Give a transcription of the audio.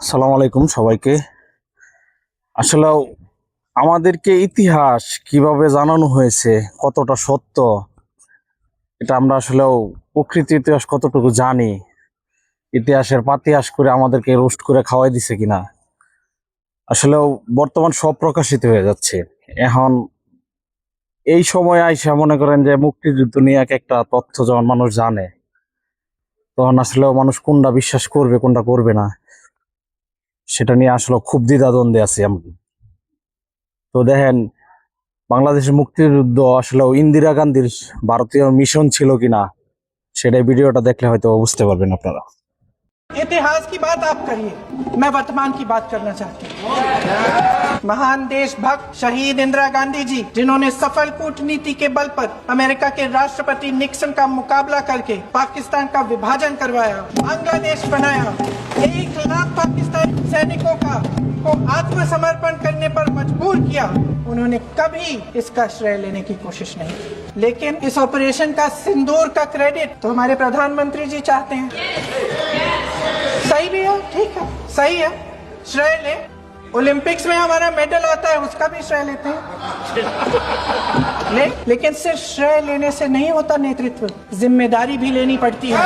আসসালামু আলাইকুম সবাইকে। আসলে আমাদেরকে ইতিহাস কিভাবে জানানো হয়েছে, কতটা সত্য, এটা আমরা আসলেও প্রকৃত ইতিহাস কতটুকু জানি, ইতিহাসের পাতিহাস করে আমাদেরকে রোস্ট করে খাওয়াই দিছে কিনা, আসলেও বর্তমান সব প্রকাশিত হয়ে যাচ্ছে এখন। এই সময় আইসা মনে করেন যে মুক্তিযুদ্ধ নিয়ে এক একটা তথ্য যখন মানুষ জানে, তখন আসলেও মানুষ কোনটা বিশ্বাস করবে কোনটা করবে না, সেটা নিয়ে আসলে খুব দ্বিধাদ্বন্দ্বে আছি আমরা। তো দেখেন, বাংলাদেশের মুক্তিযুদ্ধ আসলে ইন্দিরা গান্ধীর ভারতীয় মিশন ছিল কিনা, সেটাই ভিডিওটা দেখলে হয়তো বুঝতে পারবেন আপনারা। इतिहास की बात आप करिए, मैं वर्तमान की बात करना चाहती हूँ। महान देशभक्त शहीद इंदिरा गांधी जी, जिन्होंने सफल कूटनीति के बल पर अमेरिका के राष्ट्रपति निक्सन का मुकाबला करके पाकिस्तान का विभाजन करवाया, बांग्लादेश बनाया, 1 लाख पाकिस्तानी सैनिकों को आत्मसमर्पण करने पर मजबूर किया, उन्होंने कभी इसका श्रेय लेने की कोशिश नहीं की। लेकिन इस ऑपरेशन का सिंदूर का क्रेडिट तो हमारे प्रधानमंत्री जी चाहते हैं। सही भी है, ठीक है, सही है, श्रेय ले। ओलंपिक्स में हमारा मेडल आता है, उसका भी श्रेय लेते हैं लेकिन सिर्फ श्रेय लेने से नहीं होता नेतृत्व, जिम्मेदारी भी लेनी पड़ती है।